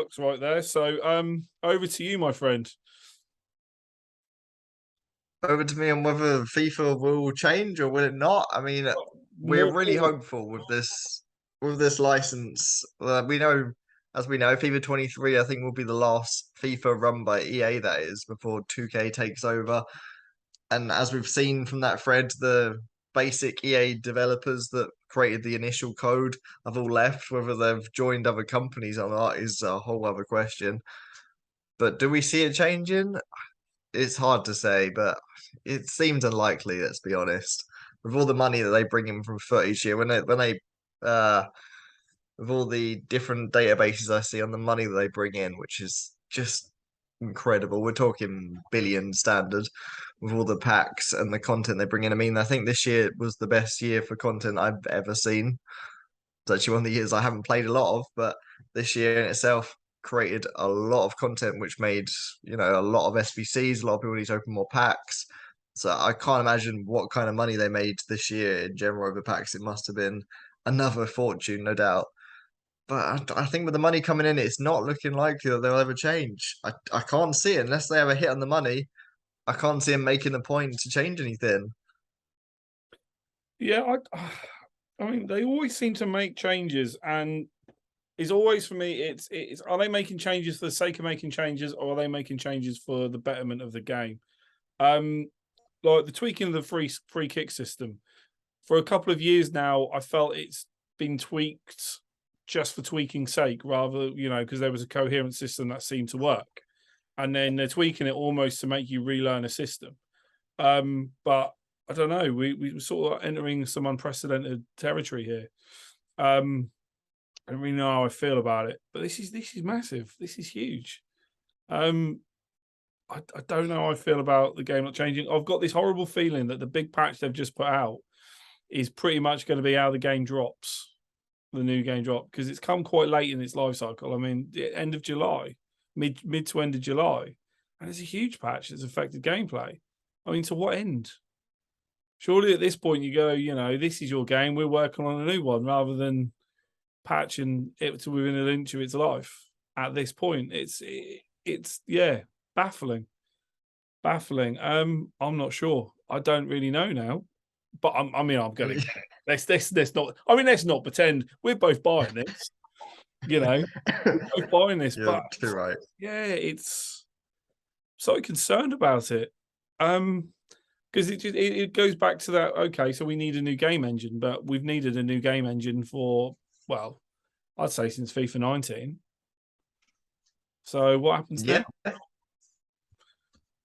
books right there. So over to you, my friend. Over to me on whether FIFA will change or will it not. I mean, we're More really hopeful with this license. As we know, FIFA 23 I think will be the last FIFA run by EA, that is, before 2K takes over. And as we've seen from that thread, the basic EA developers that created the initial code have all left. Whether they've joined other companies or not is a whole other question. But do we see it changing? It's hard to say, but it seems unlikely, let's be honest. With all the money that they bring in from foot each year, uh with all the different databases I see on the money that they bring in, which is just incredible. We're talking billion standard with all the packs and the content they bring in. I mean, I think this year was the best year for content I've ever seen. It's actually one of the years I haven't played a lot of, but this year in itself created a lot of content which made, a lot of SBCs, a lot of people need to open more packs. So I can't imagine what kind of money they made this year in general over packs. It must have been another fortune, no doubt. But I think with the money coming in, it's not looking likely that they'll ever change. I can't see it unless they have a hit on the money. I can't see them making a point to change anything. Yeah, I mean, they always seem to make changes, and it's always for me. It's are they making changes for the sake of making changes, or are they making changes for the betterment of the game? Like the tweaking of the free kick system for a couple of years now, I felt it's been tweaked just for tweaking's sake, rather because there was a coherent system that seemed to work, and then they're tweaking it almost to make you relearn a system. But I don't know. We sort of entering some unprecedented territory here. I don't really know how I feel about it, but this is massive. This is huge. I don't know how I feel about the game not changing. I've got this horrible feeling that the big patch they've just put out is pretty much going to be how the game drops, the new game drop, because it's come quite late in its life cycle. I mean, the end of July, mid to end of July, and it's a huge patch that's affected gameplay. I mean, to what end? Surely at this point you go, this is your game. We're working on a new one rather than patching it to within an inch of its life. At this point, it's baffling. I'm not sure. I don't really know now, but I'm gonna. Let's not. I mean, let's not pretend we're both buying this. We're both buying this, You're but too right. yeah, it's so concerned about it. Because it goes back to that. Okay, so we need a new game engine, but we've needed a new game engine for, well, I'd say since FIFA 19. So what happens Yeah. now?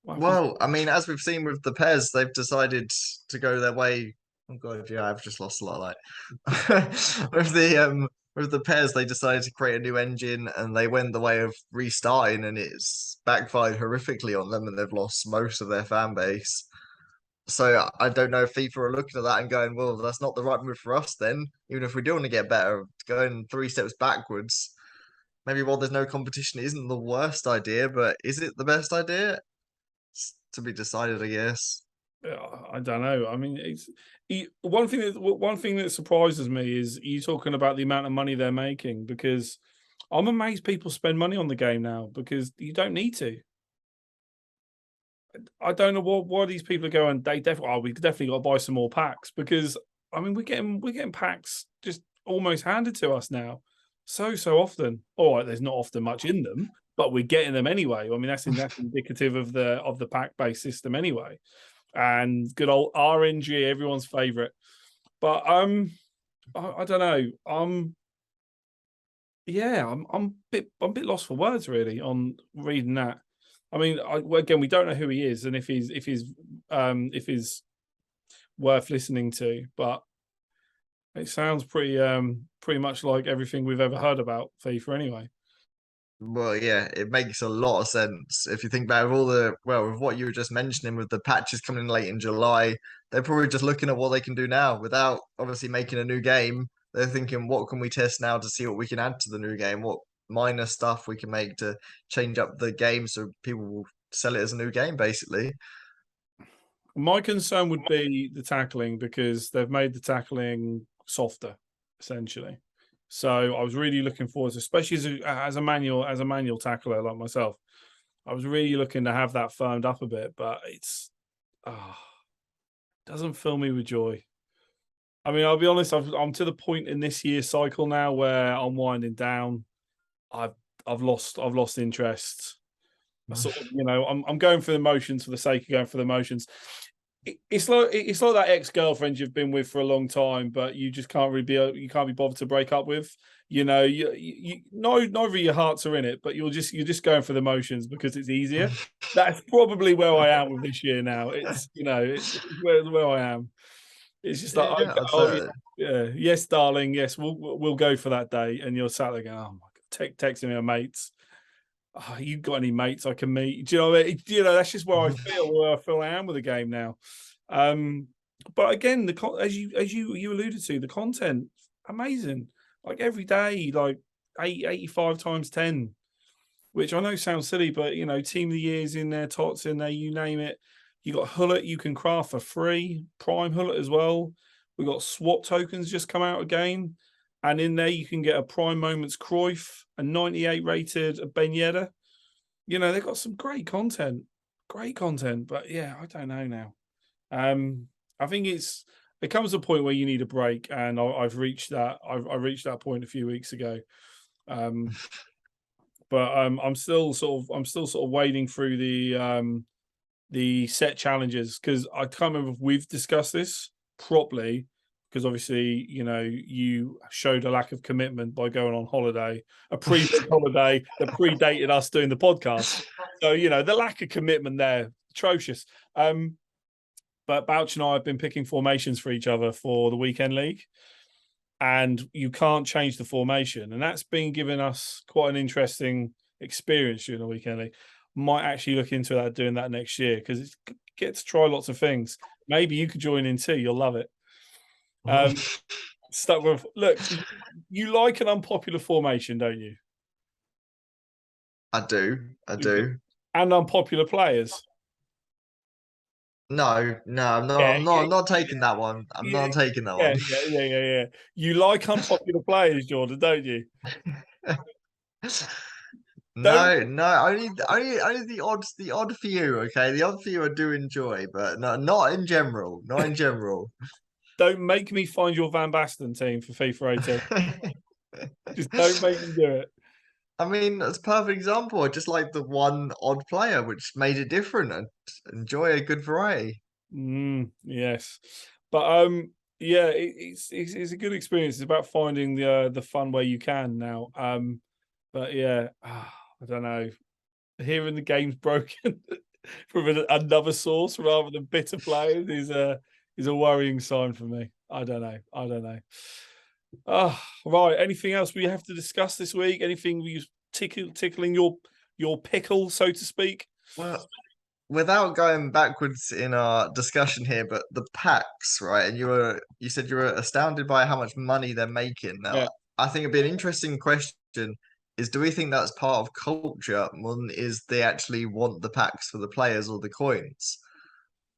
Well, I mean, as we've seen with the pairs, they've decided to go their way. Oh god, yeah, I've just lost a lot of light. With the pairs, they decided to create a new engine, and they went the way of restarting, and it's backfired horrifically on them, and they've lost most of their fan base. So I don't know if FIFA are looking at that and going, "Well, that's not the right move for us." Then, even if we do want to get better, going 3 steps backwards, maybe while there's no competition, isn't the worst idea, but is it the best idea? To be decided, I guess. I don't know. I mean, one thing that surprises me is you talking about the amount of money they're making, because I'm amazed people spend money on the game now because you don't need to. I don't know why these people are going. They definitely, we definitely got to buy some more packs, because I mean we're getting packs just almost handed to us now, so often. All right, there's not often much in them, but we're getting them anyway. I mean that's indicative of the pack based system anyway, and good old RNG, everyone's favorite. But I don't know. Yeah, I'm a bit lost for words really on reading that. I mean, again, we don't know who he is and if he's worth listening to, but it sounds pretty much like everything we've ever heard about FIFA anyway. Well, yeah, it makes a lot of sense if you think about with what you were just mentioning with the patches coming in late in July. They're probably just looking at what they can do now without obviously making a new game. They're thinking, what can we test now to see what we can add to the new game? What minor stuff we can make to change up the game so people will sell it as a new game, basically. My concern would be the tackling, because they've made the tackling softer, essentially. So I was really looking forward to, especially as a manual tackler like myself. I was really looking to have that firmed up a bit, but it's doesn't fill me with joy. I mean, I'll be honest, I'm to the point in this year's cycle now where I'm winding down. I've I've lost interest. I sort of, I'm going for the motions for the sake of going for the motions. It's like that ex-girlfriend you've been with for a long time, but you just can't really you can't be bothered to break up with. Neither of your hearts are in it, but you're just going for the motions because it's easier. That's probably where I am with this year now. It's where I am. It's just like, Yeah, okay, I'd oh say. yeah, yes, darling, yes, we'll go for that day, and you're sat there going, oh my god, texting me, mates. Oh, you got any mates I can meet? Do you know what I mean? That's just where I feel I am with the game now. But again, as you alluded to, the content amazing. Like every day, like 85 times 10, which I know sounds silly, but team of the years in there, tots in there, you name it. You got Hullet you can craft for free, Prime Hullet as well. We've got swap tokens just come out again. And in there, you can get a Prime Moments Cruyff, a 98 rated a Ben Yedder. They've got some great content. Great content. But yeah, I don't know now. I think it comes to a point where you need a break, and I've reached that. I reached that point a few weeks ago. But I'm still sort of wading through the set challenges because I can't remember if we've discussed this properly. Because obviously, you showed a lack of commitment by going on holiday, a pre-booked holiday that predated us doing the podcast. So, the lack of commitment there, atrocious. But Bouch and I have been picking formations for each other for the weekend league, and you can't change the formation. And that's been giving us quite an interesting experience during the weekend league. Might actually look into that, doing that next year, because it's get to try lots of things. Maybe you could join in too. You'll love it. Stuck with look, you like an unpopular formation, don't you? I do. I do. And unpopular players. No, I'm not. Yeah, I'm not taking that one. I'm yeah, not taking that yeah, one. yeah, yeah, yeah, yeah. You like unpopular players, Jordan, don't you? Don't Only the odd few. Okay, the odd few I do enjoy, but not in general. Not in general. don't make me find your Van Basten team for FIFA 18. Just don't make me do it. I mean, that's a perfect example. I just like the one odd player, which made it different. And enjoy a good variety. Yes, but yeah, it's a good experience. It's about finding the fun where you can now. But yeah, I don't know. Hearing the game's broken from another source rather than bitter players is a worrying sign for me. I don't know. I don't know. Oh, right. Anything else we have to discuss this week? Anything we tickling your pickle, so to speak? Well, without going backwards in our discussion here, but the packs, right? And you said you were astounded by how much money they're making. Now, Yeah. I think it'd be an interesting question is do we think that's part of culture more than is they actually want the packs for the players or the coins?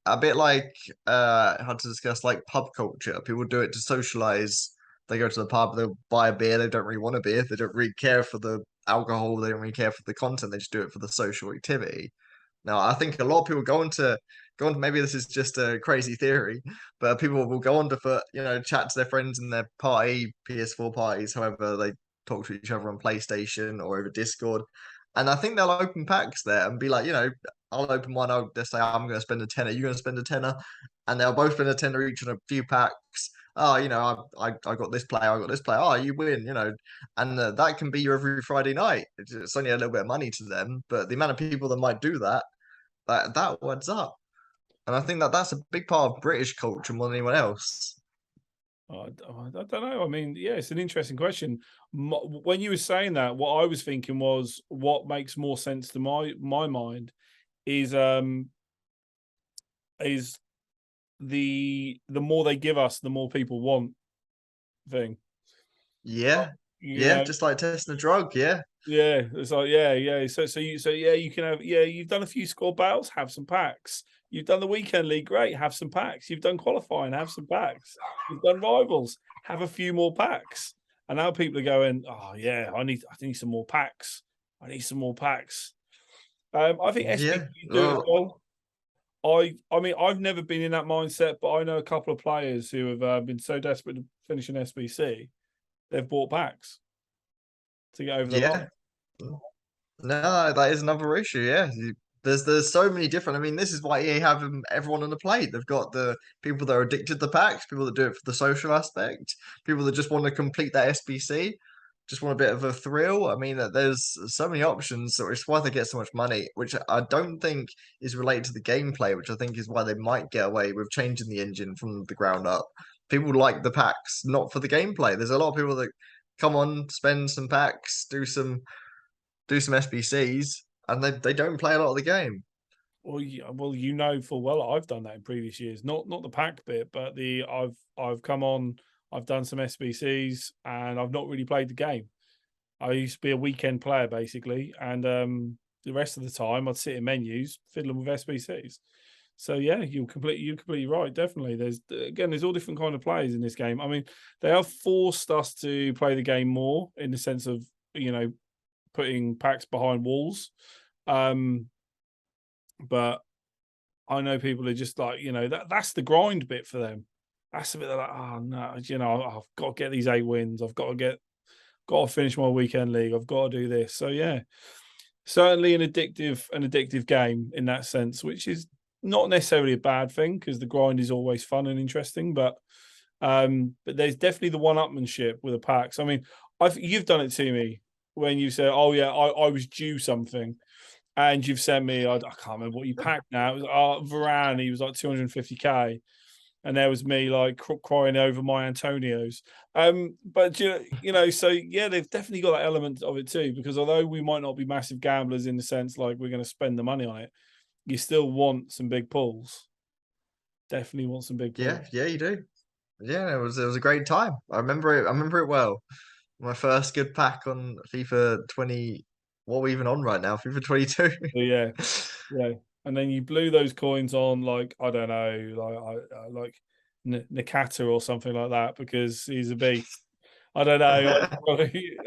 A bit like how to discuss like pub culture. People do it to socialize. They go to the pub, they'll buy a beer, they don't really want a beer, they don't really care for the alcohol, they don't really care for the content, they just do it for the social activity. Now, I think a lot of people go on to maybe this is just a crazy theory, but people will go on to for chat to their friends in their party, PS4 parties, however they talk to each other on PlayStation or over Discord. And I think they'll open packs there and be like, I'll open one. I'll just say I'm going to spend a tenner. You're going to spend a tenner, and they'll both spend a tenner each on a few packs. Oh, I got this player. I got this player. Oh, you win. And that can be your every Friday night. It's only a little bit of money to them, but the amount of people that might do that that adds up. And I think that that's a big part of British culture more than anyone else. I don't know. I mean, yeah, it's an interesting question. When you were saying that, what I was thinking was, what makes more sense to my mind is is the more they give us, the more people want thing. Yeah, You yeah, know, just like testing a drug. Yeah. yeah, it's like yeah. So yeah, you can have You've done a few squad battles, have some packs. You've done the weekend league, great, have some packs. You've done qualifying, have some packs. You've done rivals, have a few more packs. And now people are going, oh yeah, I need some more packs. I need some more packs. I think Yeah. SBC do it Well, well. I mean, I've never been in that mindset, but I know a couple of players who have been so desperate to finish an SBC, they've bought packs to get over the line. yeah. No, that is another issue. Yeah, there's so many different. I mean, this is why EA have everyone on the plate. They've got the people that are addicted to packs, people that do it for the social aspect, people that just want to complete that SBC, just want a bit of a thrill. I mean, there's so many options, so it's why they get so much money, which I don't think is related to the gameplay, which I think is why they might get away with changing the engine from the ground up. People like the packs, not for the gameplay. There's a lot of people that come on, spend some packs, do some SBCs, and they don't play a lot of the game. Well, you know full well I've done that in previous years. Not the pack bit, but I've come on, I've done some SBCs, and I've not really played the game. I used to be a weekend player basically, and the rest of the time I'd sit in menus fiddling with SBCs. So yeah, you're completely right. Definitely, there's all different kind of players in this game. I mean, they have forced us to play the game more in the sense of putting packs behind walls. Um, but I know people are just like, that's the grind bit for them. That's the bit they're like, oh no, I've got to get these 8 wins. I've got to finish my weekend league. I've got to do this. So yeah, certainly an addictive game in that sense, which is not necessarily a bad thing because the grind is always fun and interesting. But there's definitely the one-upmanship with the packs. I mean, you've done it to me when you said, "Oh yeah, I was due something," and you've sent me. I can't remember what you packed now. It was Varane. He was like 250k, and there was me like crying over my Antonios. But so yeah, they've definitely got that element of it too. Because although we might not be massive gamblers in the sense like we're going to spend the money on it, you still want some big pulls. Definitely want some big pulls. Yeah, yeah, you do. Yeah, it was a great time. I remember it. I remember it well. My first good pack on FIFA 20. What are we even on right now? FIFA 22. So yeah, yeah. And then you blew those coins on like I don't know, like Nakata or something like that because he's a beast. I don't know.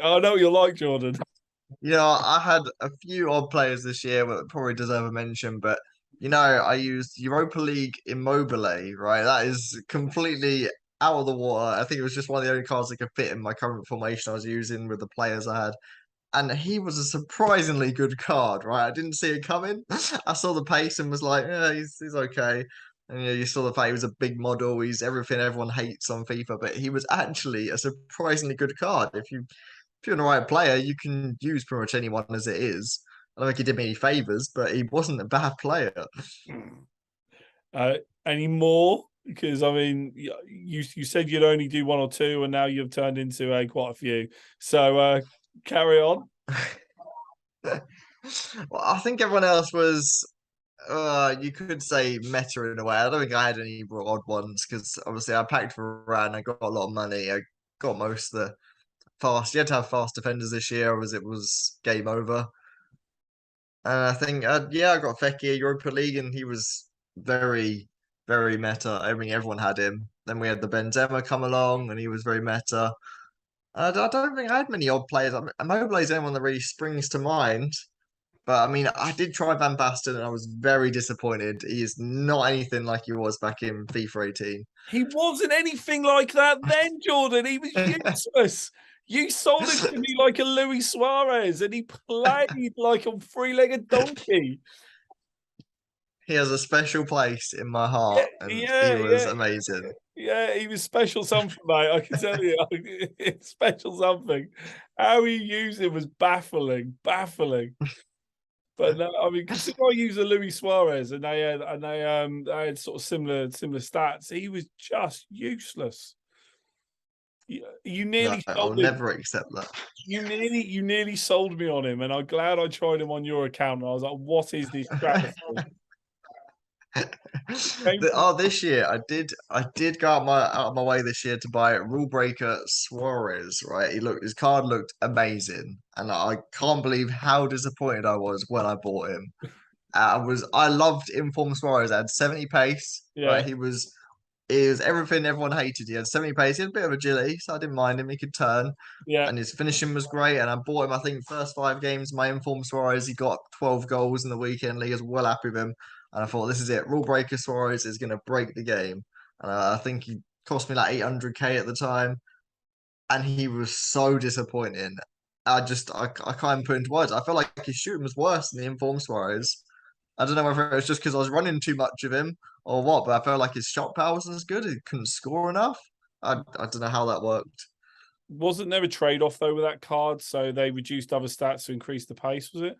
I know what you're like, Jordan. I had a few odd players this year that probably deserve a mention, but I used Europa League Immobile, right? That is completely out of the water. I think it was just one of the only cards that could fit in my current formation I was using with the players I had. And he was a surprisingly good card, right? I didn't see it coming. I saw the pace and was like, yeah, he's okay. And you saw the fact he was a big model. He's everything everyone hates on FIFA, but he was actually a surprisingly good card. If you're the right player, you can use pretty much anyone as it is. I don't think he did me any favors, but he wasn't a bad player. Any more? Because I mean, you said you'd only do one or two, and now you've turned into quite a few. So carry on. Well, I think everyone else was, you could say meta in a way. I don't think I had any odd ones because obviously I packed for Ran. I got a lot of money. I got most of the fast. You had to have fast defenders this year, or it was game over. And I think, yeah, I got Fekir Europa League, and he was very, very meta. I mean, everyone had him. Then we had the Benzema come along, and he was very meta. I don't think I had many odd players. Immobile is anyone that really springs to mind. But I mean, I did try Van Basten, and I was very disappointed. He is not anything like he was back in FIFA 18. He wasn't anything like that then, Jordan. He was useless. You sold him to me like a Luis Suarez, and he played like a three-legged donkey. He has a special place in my Yeah, heart, and he yeah, was yeah. amazing. Yeah, he was special something, mate. I can tell you, it's special something. How he used it was baffling, baffling. But no, I mean, consider I use a Luis Suarez, and they had sort of similar stats. He was just useless. You No, nearly I'll sold him. never accept that. You nearly sold me on him, and I'm glad I tried him on your account. And I was like, "What is this travesty?" This year I did go out of my way this year to buy Rule Breaker Suarez, right? His card looked amazing, and I can't believe how disappointed I was when I bought him. I loved Inform Suarez. I had 70 pace, Yeah, right? He was He was everything everyone hated. He had semi pace, he had a bit of agility, so I didn't mind him. He could turn, Yeah. and his finishing was great. And I bought him, I think, first 5 games, my informed Suarez, he got 12 goals in the weekend league. I was well happy with him. And I thought, this is it. Rule breaker Suarez is going to break the game. And I think he cost me like 800k at the time. And he was so disappointing. I can't put into words. I felt like his shooting was worse than the informed Suarez. I don't know whether it was just because I was running too much of him or what, but I felt like his shot power wasn't as good. He couldn't score enough. I don't know how that worked. Wasn't there a trade-off though with that card? So they reduced other stats to increase the pace, was it?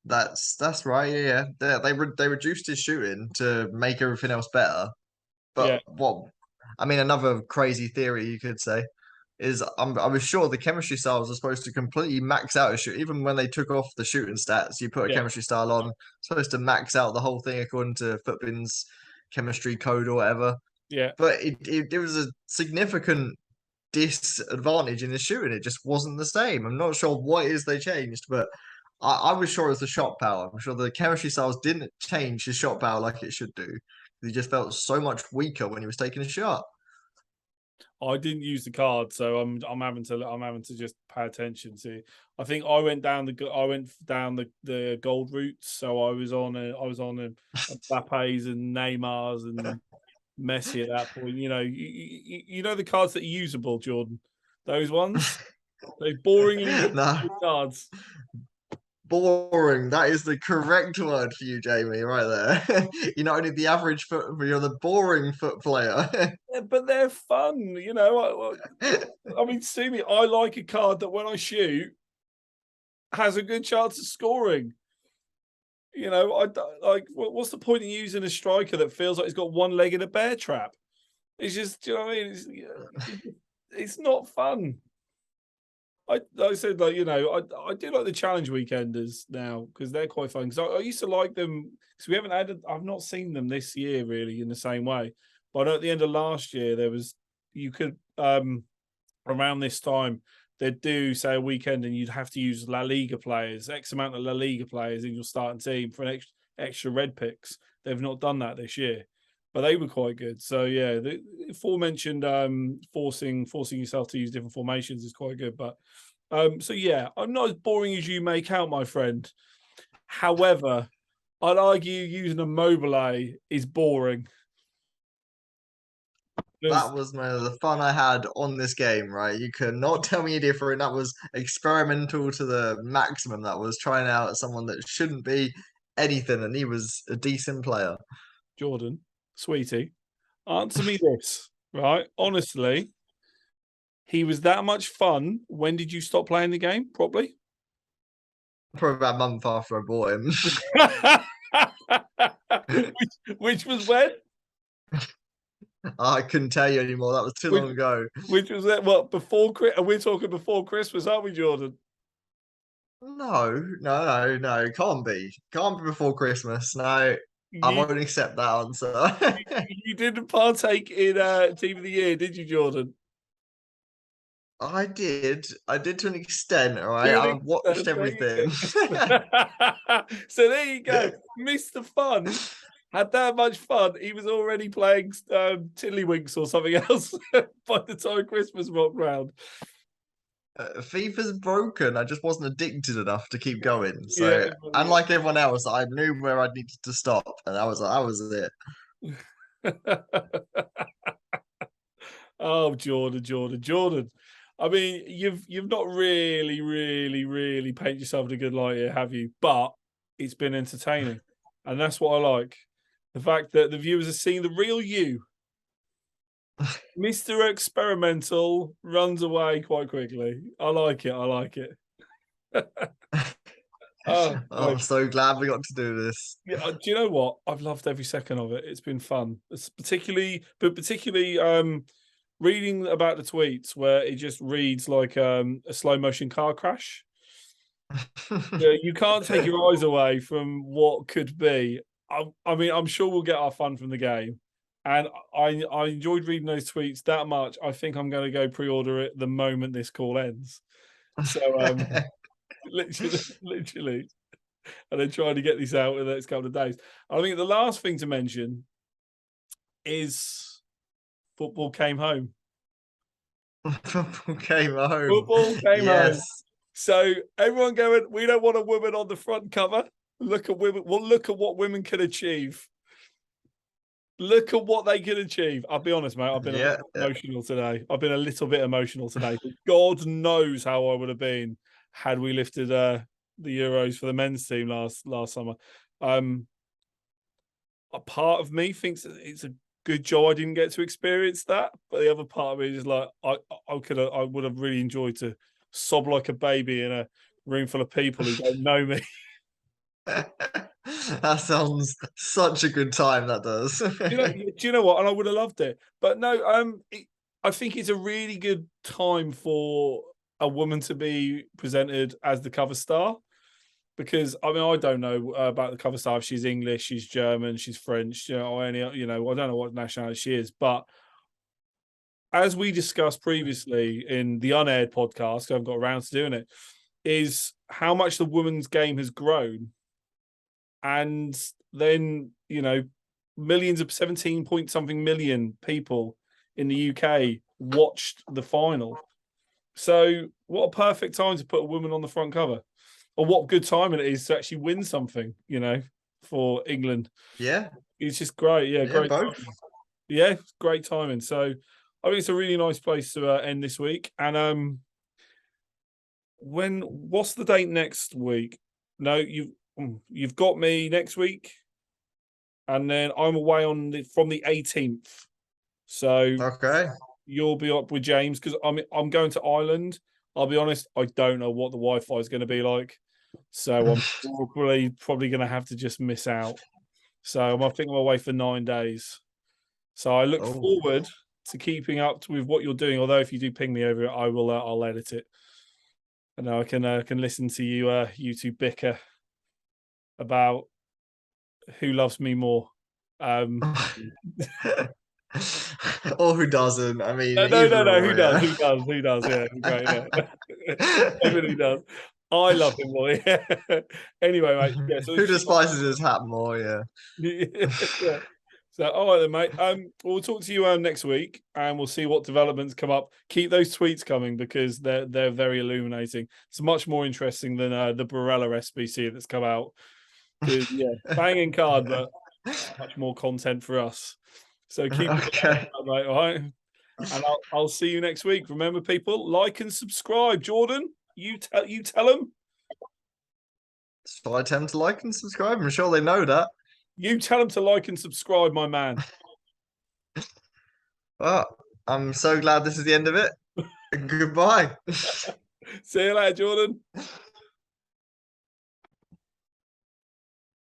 That's right. Yeah, yeah. They reduced his shooting to make everything else better. Yeah, But what I mean, another crazy theory you could say is I was sure the chemistry styles are supposed to completely max out a shoot. Even when they took off the shooting stats, you put a yeah, chemistry style on, supposed to max out the whole thing according to Footbin's chemistry code or whatever. yeah. But it was a significant disadvantage in the shooting. It just wasn't the same. I'm not sure what it is they changed, but I was sure it was the shot power. I'm sure the chemistry styles didn't change his shot power like it should do. He just felt so much weaker when he was taking a shot. I didn't use the card, so I'm having to just pay attention to. I think I went down the gold route, so I was on Mbappe's and Neymar's and Messi at that point. You know the cards that are usable, Jordan. Those ones, those boringly Nah, usable cards. boring. That is the correct word for you, Jamie, right there. You're not only the average foot, you're the boring foot player. Yeah, but they're fun. I mean, see me. I like a card that when I shoot has a good chance of scoring. Like. What's the point in using a striker that feels like he's got one leg in a bear trap? It's just, do you know what I mean? It's not fun. Like I said, I do like the challenge weekenders now because they're quite fun. Because I used to like them because we haven't had. I've not seen them this year really in the same way. But I know at the end of last year there was you could around this time they'd do say a weekend and you'd have to use La Liga players, X amount of La Liga players in your starting team for an extra red picks. They've not done that this year, but they were quite good. So yeah, the aforementioned forcing yourself to use different formations is quite good. But so yeah, I'm not as boring as you make out, my friend. However, I'd argue using a mobile is boring. That was the fun I had on this game, right? You could not tell me different. That was experimental to the maximum. That was trying out someone that shouldn't be anything, and he was a decent player. Jordan, sweetie, answer me this, right? Honestly, he was that much fun. When did you stop playing the game properly? Probably about a month after I bought him. which was when? I couldn't tell you anymore. That was too Which, long ago. which was that? What before? We're talking before Christmas, aren't we, Jordan? No. Can't be before Christmas. No, I You won't accept that answer. you didn't partake in Team of the Year, did you, Jordan? I did. I did to an extent, all right. To I an watched extent, there you everything. go. So there you go, Mr. Fun had that much fun. He was already playing Tiddlywinks or something else by the time Christmas rocked round. FIFA's broken. I just wasn't addicted enough to keep going. Yeah, So, unlike everyone else, I knew where I needed to stop, and that was it. Oh, Jordan. I mean, you've not really painted yourself in a good light here, have you? But it's been entertaining, and that's what I like. The fact that the viewers are seeing the real you. Mr. Experimental runs away quite quickly. I like it. Oh, I'm so glad we got to do this. yeah. Do you know what? I've loved every second of it. It's been fun. It's particularly reading about the tweets where it just reads like a slow motion car crash. Yeah, you can't take your eyes away from what could be. I mean, I'm sure we'll get our fun from the game, and I enjoyed reading those tweets that much. I think I'm going to go pre-order it the moment this call ends. So literally, and then trying to get this out in the next couple of days. I think the last thing to mention is Football came home. Football came home. Football came Yes. home. So everyone going, we don't want a woman on the front cover. Look at women. Well, look at what women can achieve. Look at what they can achieve. I'll be honest, mate. I've been a little emotional today. I've been a little bit emotional today. God knows how I would have been had we lifted the Euros for the men's team last summer. A part of me thinks it's a good job I didn't get to experience that, but the other part of me is like, I would have really enjoyed to sob like a baby in a room full of people who don't know me. That sounds such a good time. That does. Do you know what? And I would have loved it, but no. I think it's a really good time for a woman to be presented as the cover star, because I mean I don't know about the cover star. If she's English, she's German, she's French, or any, I don't know what nationality she is. But as we discussed previously in the unaired podcast, I haven't got around to doing it, is how much the women's game has grown. And then, millions of 17 point something million people in the UK watched the final. So what a perfect time to put a woman on the front cover. Or what good time it is to actually win something, for England. Yeah. It's just great. Yeah, great. Both. Yeah, great timing. So I think it's a really nice place to end this week. And what's the date next week? No, you've got me next week, and then I'm away from the 18th. So okay, you'll be up with James because I'm going to Ireland. I'll be honest, I don't know what the Wi-Fi is going to be like, so I'm probably going to have to just miss out. So I think I'm away for 9 days. So I look forward to keeping up with what you're doing. Although if you do ping me over it, I'll edit it, and I can listen to you two bicker about who loves me more. or who doesn't? I mean, no. Who does? Who does? Yeah, great. Yeah. Everybody does. I love him more. Yeah. Anyway, mate. Yeah. So who despises his hat more? Yeah. Yeah. So, all right then, mate. We'll talk to you next week, and we'll see what developments come up. Keep those tweets coming because they're very illuminating. It's much more interesting than the Barella SBC that's come out. Because banging card, but much more content for us. So keep it up, mate. All right, and I'll see you next week. Remember, people, like and subscribe. Jordan, you tell them. So I tend to like and subscribe. I'm sure they know that. You tell them to like and subscribe, my man. Well, I'm so glad this is the end of it. Goodbye. See you later, Jordan.